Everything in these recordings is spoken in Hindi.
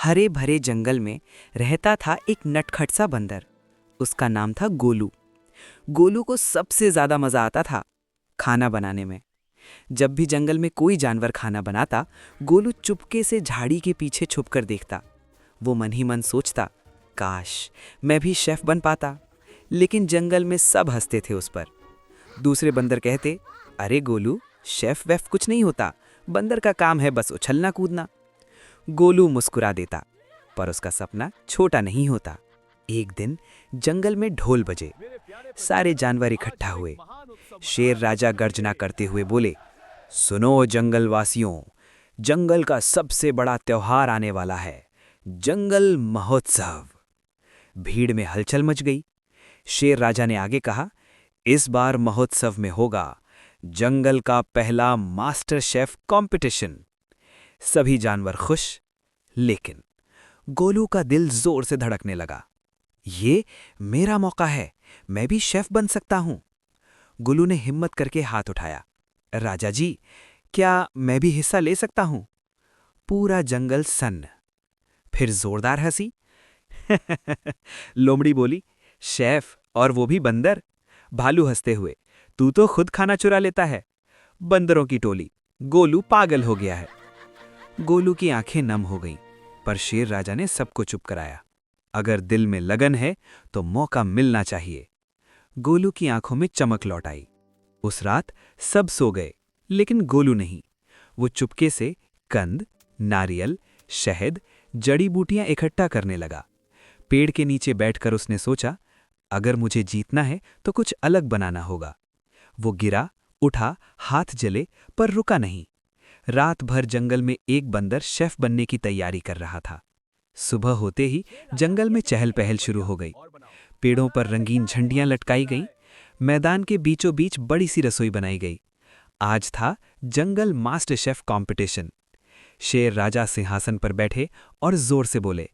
हरे भरे जंगल में रहता था एक नटखट सा बंदर। उसका नाम था गोलू। गोलू को सबसे ज्यादा मजा आता था खाना बनाने में। जब भी जंगल में कोई जानवर खाना बनाता, गोलू चुपके से झाड़ी के पीछे छुपकर देखता। वो मन ही मन सोचता, काश मैं भी शेफ बन पाता। लेकिन जंगल में सब हंसते थे उस पर। दूसरे बंदर कहते, अरे गोलू, शेफ वेफ कुछ नहीं होता, बंदर का काम है बस उछलना कूदना। गोलू मुस्कुरा देता, पर उसका सपना छोटा नहीं होता। एक दिन जंगल में ढोल बजे। सारे जानवर इकट्ठा हुए। शेर राजा गर्जना करते हुए बोले, सुनो जंगल वासियों, जंगल का सबसे बड़ा त्योहार आने वाला है, जंगल महोत्सव। भीड़ में हलचल मच गई। शेर राजा ने आगे कहा, इस बार महोत्सव में होगा जंगल का पहला मास्टर शेफ कंपटीशन। सभी जानवर खुश, लेकिन गोलू का दिल जोर से धड़कने लगा। ये मेरा मौका है, मैं भी शेफ बन सकता हूं। गोलू ने हिम्मत करके हाथ उठाया, राजा जी, क्या मैं भी हिस्सा ले सकता हूं? पूरा जंगल सन्न। फिर जोरदार हंसी। लोमड़ी बोली, शेफ और वो भी बंदर? भालू हंसते हुए, तू तो खुद खाना चुरा लेता है। बंदरों की टोली, गोलू पागल हो गया है। गोलू की आंखें नम हो गईं, पर शेर राजा ने सबको चुप कराया। अगर दिल में लगन है तो मौका मिलना चाहिए। गोलू की आंखों में चमक लौट आई। उस रात सब सो गए, लेकिन गोलू नहीं। वो चुपके से कंद, नारियल, शहद, जड़ी बूटियां इकट्ठा करने लगा। पेड़ के नीचे बैठकर उसने सोचा, अगर मुझे जीतना है तो कुछ अलग बनाना होगा। वो गिरा, उठा, हाथ जले, पर रुका नहीं। रात भर जंगल में एक बंदर शेफ बनने की तैयारी कर रहा था। सुबह होते ही जंगल में चहल पहल शुरू हो गई। पेड़ों पर रंगीन झंडियां लटकाई गईं। मैदान के बीचों बीच बड़ी सी रसोई बनाई गई। आज था जंगल मास्टर शेफ कंपटीशन। शेर राजा सिंहासन पर बैठे और जोर से बोले,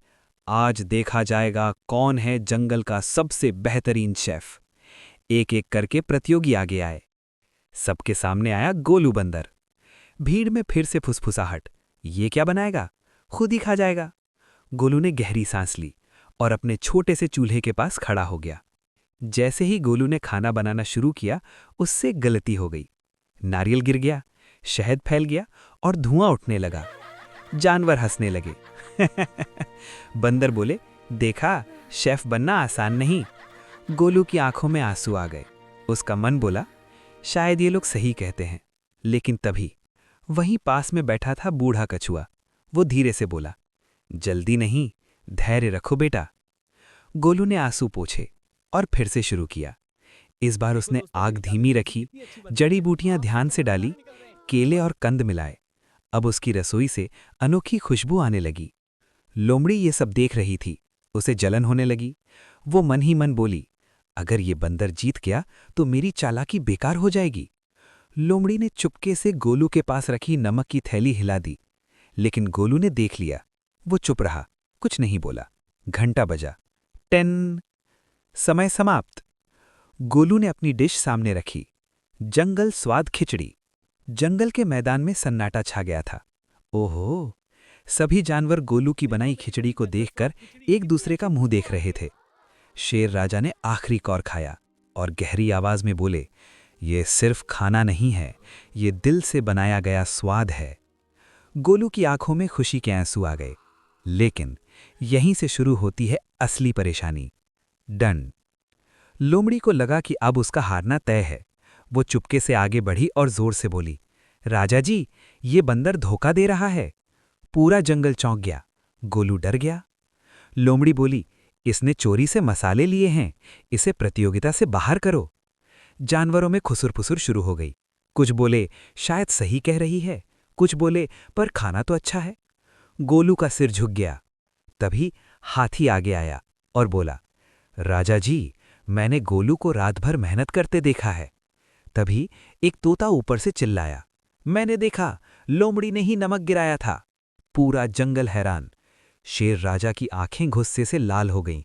आज देखा जाएगा कौन है जंगल का सबसे बेहतरीन शेफ। एक एक करके प्रतियोगी आगे आए। सबके सामने आया गोलू बंदर। भीड़ में फिर से फुसफुसाहट, ये क्या बनाएगा, खुद ही खा जाएगा। गोलू ने गहरी सांस ली और अपने छोटे से चूल्हे के पास खड़ा हो गया। जैसे ही गोलू ने खाना बनाना शुरू किया, उससे गलती हो गई। नारियल गिर गया, शहद फैल गया और धुआं उठने लगा। जानवर हंसने लगे। बंदर बोले, देखा, शेफ बनना आसान नहीं। गोलू की आंखों में आंसू आ गए। उसका मन बोला, शायद ये लोग सही कहते हैं। लेकिन तभी वहीं पास में बैठा था बूढ़ा कछुआ। वो धीरे से बोला, जल्दी नहीं, धैर्य रखो बेटा। गोलू ने आंसू पोंछे और फिर से शुरू किया। इस बार उसने आग धीमी रखी, जड़ी बूटियां ध्यान से डाली, केले और कंद मिलाए। अब उसकी रसोई से अनोखी खुशबू आने लगी। लोमड़ी ये सब देख रही थी। उसे जलन होने लगी। वो मन ही मन बोली, अगर ये बंदर जीत गया तो मेरी चालाकी बेकार हो जाएगी। लोमड़ी ने चुपके से गोलू के पास रखी नमक की थैली हिला दी, लेकिन गोलू ने देख लिया। वो चुप रहा, कुछ नहीं बोला। घंटा बजा, 10। समय समाप्त। गोलू ने अपनी डिश सामने रखी, जंगल स्वाद खिचड़ी। जंगल के मैदान में सन्नाटा छा गया था। ओहो, सभी जानवर गोलू की बनाई खिचड़ी को देखकर एक दूसरे का मुंह देख रहे थे। शेर राजा ने आखिरी कौर खाया और गहरी आवाज में बोले, ये सिर्फ खाना नहीं है, ये दिल से बनाया गया स्वाद है। गोलू की आंखों में खुशी के आंसू आ गए। लेकिन यहीं से शुरू होती है असली परेशानी, डन। लोमड़ी को लगा कि अब उसका हारना तय है। वो चुपके से आगे बढ़ी और जोर से बोली, राजा जी, ये बंदर धोखा दे रहा है। पूरा जंगल चौंक गया। गोलू डर गया। लोमड़ी बोली, इसने चोरी से मसाले लिए हैं, इसे प्रतियोगिता से बाहर करो। जानवरों में खुसुर-फुसुर शुरू हो गई। कुछ बोले, शायद सही कह रही है। कुछ बोले, पर खाना तो अच्छा है। गोलू का सिर झुक गया। तभी हाथी आगे आया और बोला, राजा जी, मैंने गोलू को रात भर मेहनत करते देखा है। तभी एक तोता ऊपर से चिल्लाया, मैंने देखा, लोमड़ी ने ही नमक गिराया था। पूरा जंगल हैरान। शेर राजा की आंखें गुस्से से लाल हो गईं।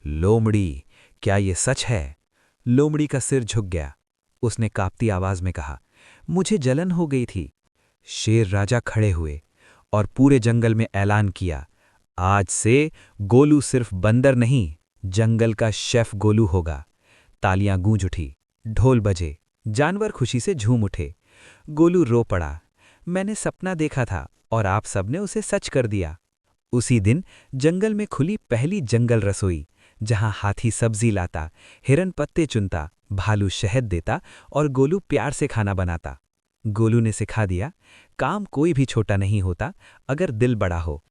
लोमड़ी, क्या ये सच है? लोमड़ी का सिर झुक गया। उसने कांपती आवाज में कहा, मुझे जलन हो गई थी। शेर राजा खड़े हुए और पूरे जंगल में ऐलान किया, आज से गोलू सिर्फ बंदर नहीं, जंगल का शेफ गोलू होगा। तालियां गूंज उठी, ढोल बजे, जानवर खुशी से झूम उठे। गोलू रो पड़ा, मैंने सपना देखा था और आप सबने उसे सच कर दिया। उसी दिन जंगल में खुली पहली जंगल रसोई, जहां हाथी सब्जी लाता, हिरन पत्ते चुनता, भालू शहद देता और गोलू प्यार से खाना बनाता। गोलू ने सिखा दिया, काम कोई भी छोटा नहीं होता अगर दिल बड़ा हो।